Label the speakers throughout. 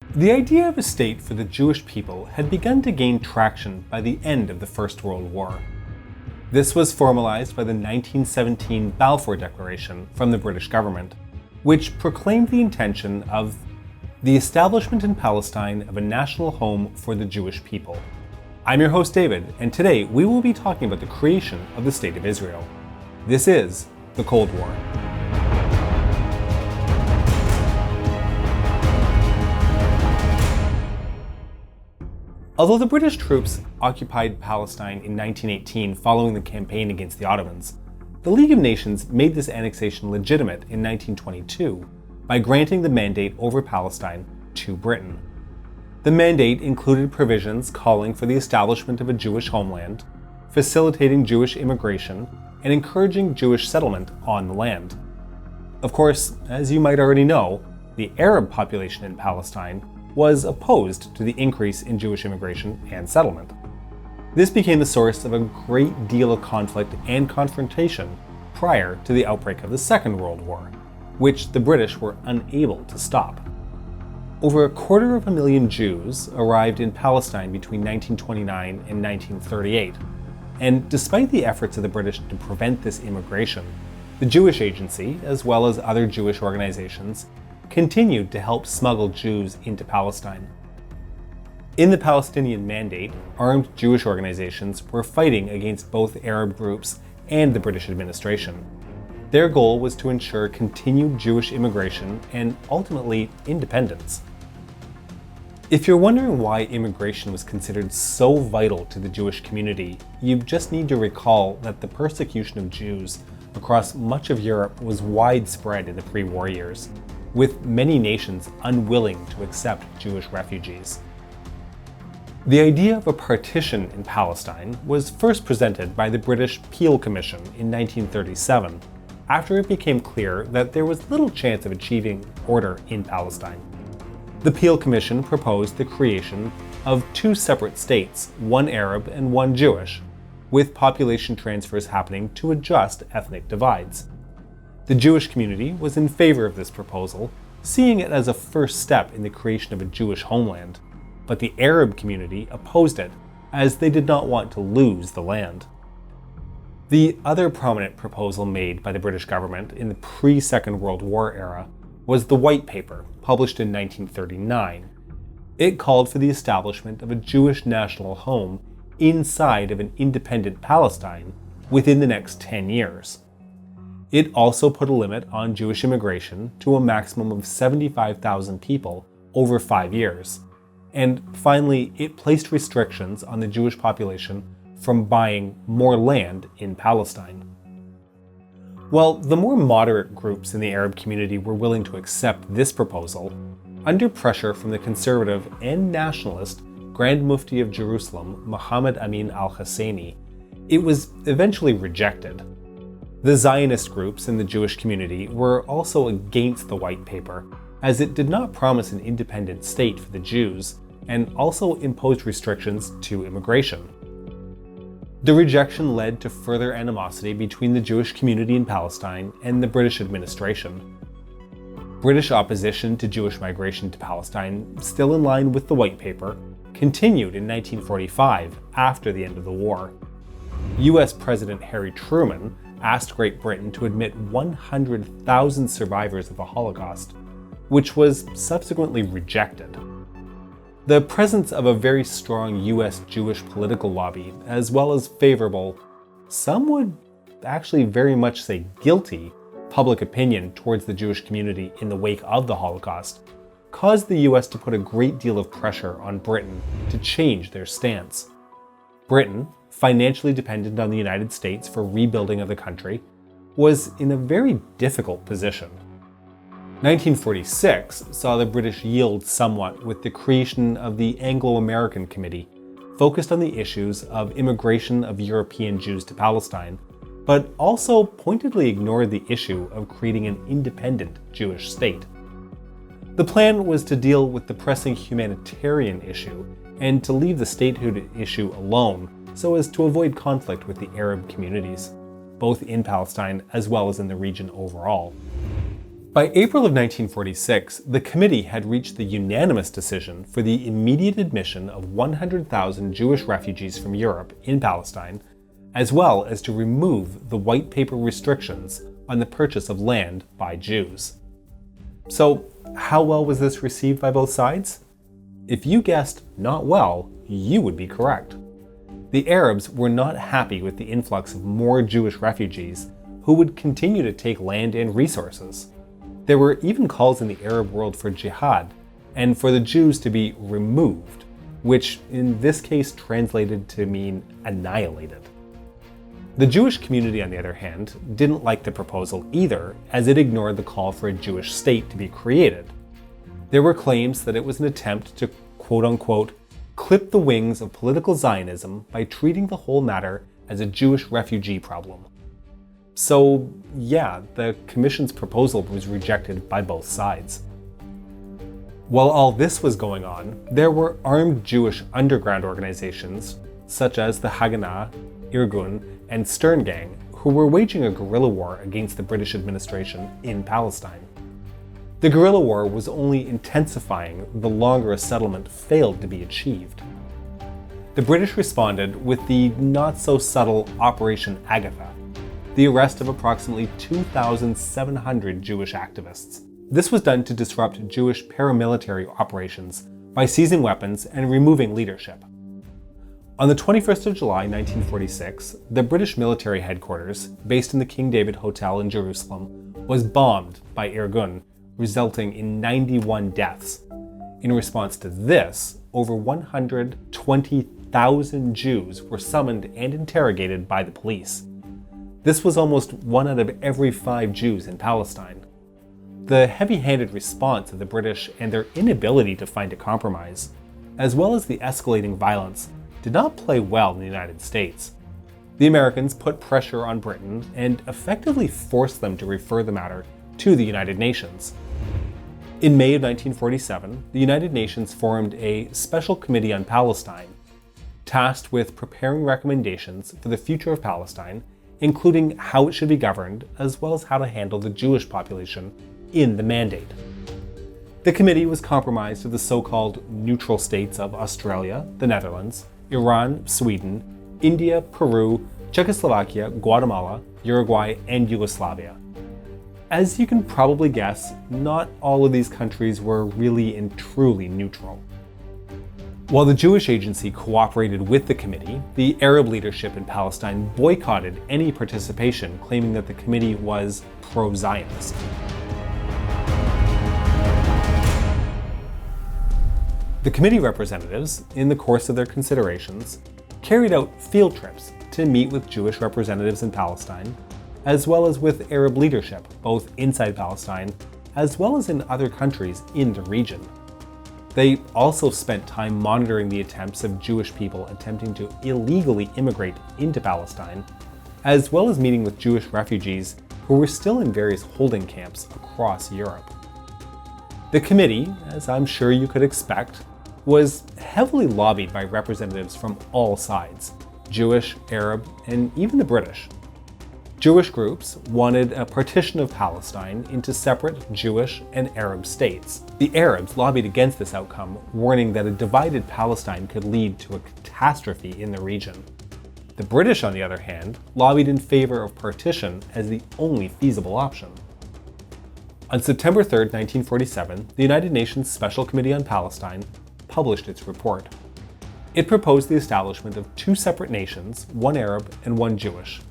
Speaker 1: The idea of a state for the Jewish people had begun to gain traction by the end of the First World War. This was formalized by the 1917 Balfour Declaration from the British government, which proclaimed the intention of the establishment in Palestine of a national home for the Jewish people. I'm your host David, and today we will be talking about the creation of the State of Israel. This is the Cold War. Although the British troops occupied Palestine in 1918 following the campaign against the Ottomans, the League of Nations made this annexation legitimate in 1922 by granting the mandate over Palestine to Britain. The mandate included provisions calling for the establishment of a Jewish homeland, facilitating Jewish immigration, and encouraging Jewish settlement on the land. Of course, as you might already know, the Arab population in Palestine was opposed to the increase in Jewish immigration and settlement. This became the source of a great deal of conflict and confrontation prior to the outbreak of the Second World War, which the British were unable to stop. Over 250,000 Jews arrived in Palestine between 1929 and 1938, and despite the efforts of the British to prevent this immigration, the Jewish Agency, as well as other Jewish organizations, continued to help smuggle Jews into Palestine. In the Palestinian Mandate, armed Jewish organizations were fighting against both Arab groups and the British administration. Their goal was to ensure continued Jewish immigration and ultimately independence. If you're wondering why immigration was considered so vital to the Jewish community, you just need to recall that the persecution of Jews across much of Europe was widespread in the pre-war years, with many nations unwilling to accept Jewish refugees. The idea of a partition in Palestine was first presented by the British Peel Commission in 1937, after it became clear that there was little chance of achieving order in Palestine. The Peel Commission proposed the creation of two separate states, one Arab and one Jewish, with population transfers happening to adjust ethnic divides. The Jewish community was in favor of this proposal, seeing it as a first step in the creation of a Jewish homeland, but the Arab community opposed it, as they did not want to lose the land. The other prominent proposal made by the British government in the pre-Second World War era was the White Paper, published in 1939. It called for the establishment of a Jewish national home inside of an independent Palestine within the next 10 years. It also put a limit on Jewish immigration to a maximum of 75,000 people over 5 years. And finally, it placed restrictions on the Jewish population from buying more land in Palestine. While the more moderate groups in the Arab community were willing to accept this proposal, under pressure from the conservative and nationalist Grand Mufti of Jerusalem, Muhammad Amin al-Husseini, it was eventually rejected. The Zionist groups in the Jewish community were also against the White Paper, as it did not promise an independent state for the Jews, and also imposed restrictions to immigration. The rejection led to further animosity between the Jewish community in Palestine and the British administration. British opposition to Jewish migration to Palestine, still in line with the White Paper, continued in 1945 after the end of the war. US President Harry Truman asked Great Britain to admit 100,000 survivors of the Holocaust, which was subsequently rejected. The presence of a very strong US Jewish political lobby, as well as favorable, some would actually very much say guilty, public opinion towards the Jewish community in the wake of the Holocaust, caused the US to put a great deal of pressure on Britain to change their stance. Britain, financially dependent on the United States for rebuilding of the country, was in a very difficult position. 1946 saw the British yield somewhat with the creation of the Anglo-American Committee, focused on the issues of immigration of European Jews to Palestine, but also pointedly ignored the issue of creating an independent Jewish state. The plan was to deal with the pressing humanitarian issue and to leave the statehood issue alone so as to avoid conflict with the Arab communities, both in Palestine as well as in the region overall. By April of 1946, the committee had reached the unanimous decision for the immediate admission of 100,000 Jewish refugees from Europe in Palestine, as well as to remove the white paper restrictions on the purchase of land by Jews. So, how well was this received by both sides? If you guessed not well, you would be correct. The Arabs were not happy with the influx of more Jewish refugees who would continue to take land and resources. There were even calls in the Arab world for jihad and for the Jews to be removed, which in this case translated to mean annihilated. The Jewish community, on the other hand, didn't like the proposal either, as it ignored the call for a Jewish state to be created. There were claims that it was an attempt to quote-unquote clip the wings of political Zionism by treating the whole matter as a Jewish refugee problem. So yeah, the Commission's proposal was rejected by both sides. While all this was going on, there were armed Jewish underground organizations such as the Haganah, Irgun, and Stern Gang who were waging a guerrilla war against the British administration in Palestine. The guerrilla war was only intensifying the longer a settlement failed to be achieved. The British responded with the not-so-subtle Operation Agatha, the arrest of approximately 2,700 Jewish activists. This was done to disrupt Jewish paramilitary operations by seizing weapons and removing leadership. On the 21st of July 1946, the British military headquarters, based in the King David Hotel in Jerusalem, was bombed by Irgun, resulting in 91 deaths. In response to this, over 120,000 Jews were summoned and interrogated by the police. This was almost 1 out of every 5 Jews in Palestine. The heavy-handed response of the British and their inability to find a compromise, as well as the escalating violence, did not play well in the United States. The Americans put pressure on Britain and effectively forced them to refer the matter to the United Nations. In May of 1947, the United Nations formed a Special Committee on Palestine, tasked with preparing recommendations for the future of Palestine, including how it should be governed, as well as how to handle the Jewish population in the Mandate. The committee was comprised of the so-called neutral states of Australia, the Netherlands, Iran, Sweden, India, Peru, Czechoslovakia, Guatemala, Uruguay, and Yugoslavia. As you can probably guess, not all of these countries were really and truly neutral. While the Jewish Agency cooperated with the committee, the Arab leadership in Palestine boycotted any participation, claiming that the committee was pro-Zionist. The committee representatives, in the course of their considerations, carried out field trips to meet with Jewish representatives in Palestine, as well as with Arab leadership, both inside Palestine, as well as in other countries in the region. They also spent time monitoring the attempts of Jewish people attempting to illegally immigrate into Palestine, as well as meeting with Jewish refugees who were still in various holding camps across Europe. The committee, as I'm sure you could expect, was heavily lobbied by representatives from all sides, Jewish, Arab, and even the British. Jewish groups wanted a partition of Palestine into separate Jewish and Arab states. The Arabs lobbied against this outcome, warning that a divided Palestine could lead to a catastrophe in the region. The British, on the other hand, lobbied in favor of partition as the only feasible option. On September 3, 1947, the United Nations Special Committee on Palestine published its report. It proposed the establishment of 2 separate nations, one Arab and one Jewish,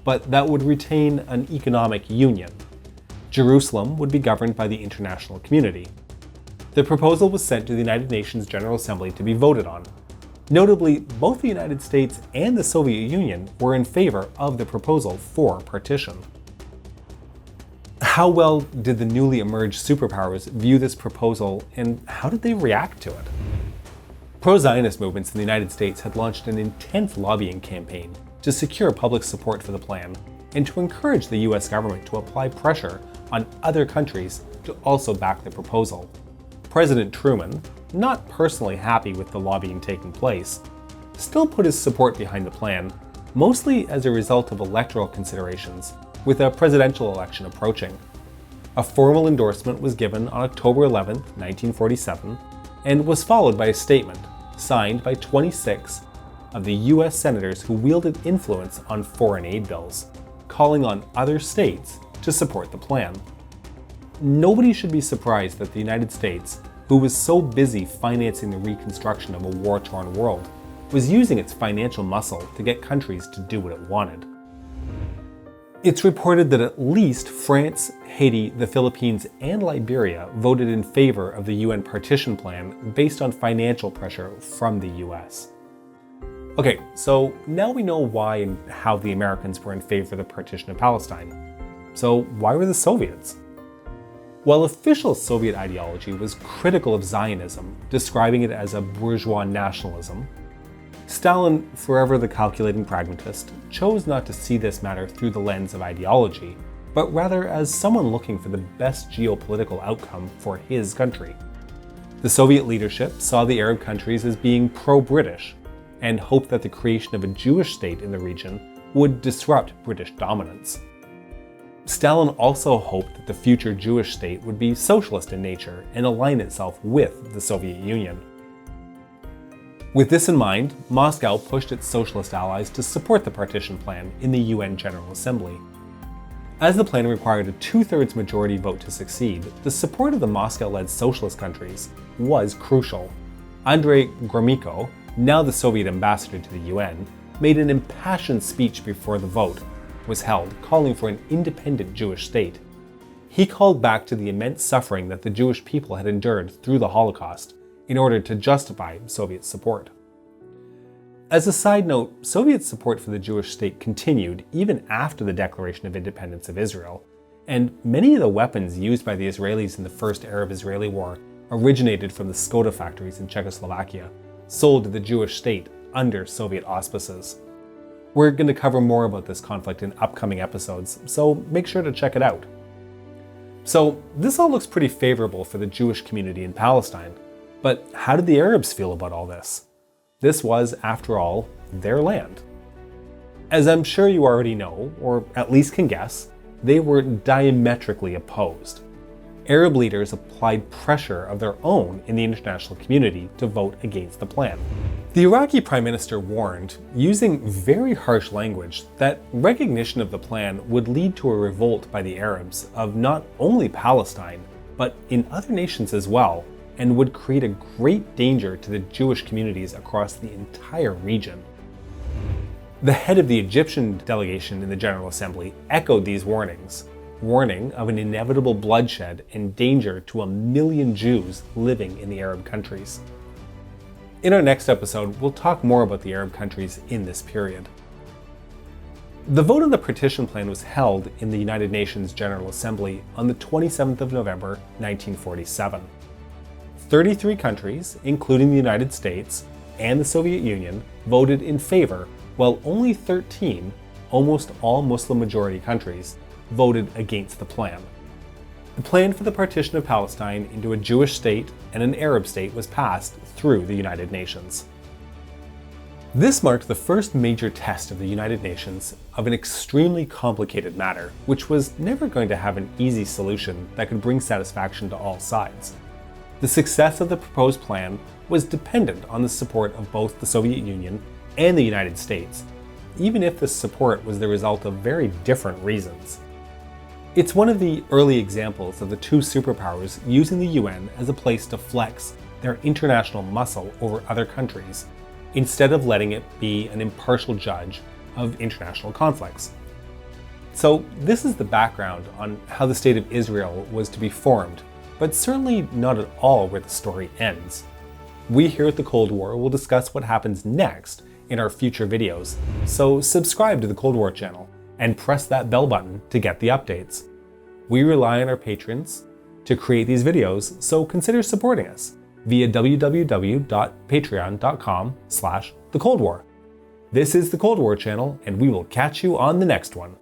Speaker 1: but that would retain an economic union. Jerusalem would be governed by the international community. The proposal was sent to the United Nations General Assembly to be voted on. Notably, both the United States and the Soviet Union were in favor of the proposal for partition. How well did the newly emerged superpowers view this proposal, and how did they react to it? Pro-Zionist movements in the United States had launched an intense lobbying campaign to secure public support for the plan, and to encourage the US government to apply pressure on other countries to also back the proposal. President Truman, not personally happy with the lobbying taking place, still put his support behind the plan, mostly as a result of electoral considerations, with a presidential election approaching. A formal endorsement was given on October 11, 1947, and was followed by a statement signed by 26 of the US senators who wielded influence on foreign aid bills, calling on other states to support the plan. Nobody should be surprised that the United States, who was so busy financing the reconstruction of a war-torn world, was using its financial muscle to get countries to do what it wanted. It's reported that at least France, Haiti, the Philippines, and Liberia voted in favor of the UN partition plan based on financial pressure from the US. Okay, so now we know why and how the Americans were in favor of the partition of Palestine. So why were the Soviets? While official Soviet ideology was critical of Zionism, describing it as a bourgeois nationalism, Stalin, forever the calculating pragmatist, chose not to see this matter through the lens of ideology, but rather as someone looking for the best geopolitical outcome for his country. The Soviet leadership saw the Arab countries as being pro-British, and hoped that the creation of a Jewish state in the region would disrupt British dominance. Stalin also hoped that the future Jewish state would be socialist in nature and align itself with the Soviet Union. With this in mind, Moscow pushed its socialist allies to support the partition plan in the UN General Assembly. As the plan required a 2/3 majority vote to succeed, the support of the Moscow-led socialist countries was crucial. Andrei Gromyko, now the Soviet ambassador to the UN, made an impassioned speech before the vote was held, calling for an independent Jewish state. He called back to the immense suffering that the Jewish people had endured through the Holocaust in order to justify Soviet support. As a side note, Soviet support for the Jewish state continued even after the Declaration of Independence of Israel, and many of the weapons used by the Israelis in the First Arab-Israeli War originated from the Skoda factories in Czechoslovakia, sold to the Jewish state under Soviet auspices. We're going to cover more about this conflict in upcoming episodes, so make sure to check it out. So this all looks pretty favorable for the Jewish community in Palestine, but how did the Arabs feel about all this? This was, after all, their land. As I'm sure you already know, or at least can guess, they were diametrically opposed. Arab leaders applied pressure of their own in the international community to vote against the plan. The Iraqi Prime Minister warned, using very harsh language, that recognition of the plan would lead to a revolt by the Arabs of not only Palestine, but in other nations as well, and would create a great danger to the Jewish communities across the entire region. The head of the Egyptian delegation in the General Assembly echoed these warnings, warning of an inevitable bloodshed and danger to 1 million Jews living in the Arab countries. In our next episode, we'll talk more about the Arab countries in this period. The vote on the partition plan was held in the United Nations General Assembly on the 27th of November, 1947. 33 countries, including the United States and the Soviet Union, voted in favor, while only 13, almost all Muslim-majority countries, voted against the plan. The plan for the partition of Palestine into a Jewish state and an Arab state was passed through the United Nations. This marked the first major test of the United Nations of an extremely complicated matter, which was never going to have an easy solution that could bring satisfaction to all sides. The success of the proposed plan was dependent on the support of both the Soviet Union and the United States, even if this support was the result of very different reasons. It's one of the early examples of the two superpowers using the UN as a place to flex their international muscle over other countries, instead of letting it be an impartial judge of international conflicts. So this is the background on how the State of Israel was to be formed, but certainly not at all where the story ends. We here at the Cold War will discuss what happens next in our future videos, so subscribe to the Cold War channel and press that bell button to get the updates. We rely on our patrons to create these videos, so consider supporting us via www.patreon.com/thecoldwar. This is the Cold War channel, and we will catch you on the next one.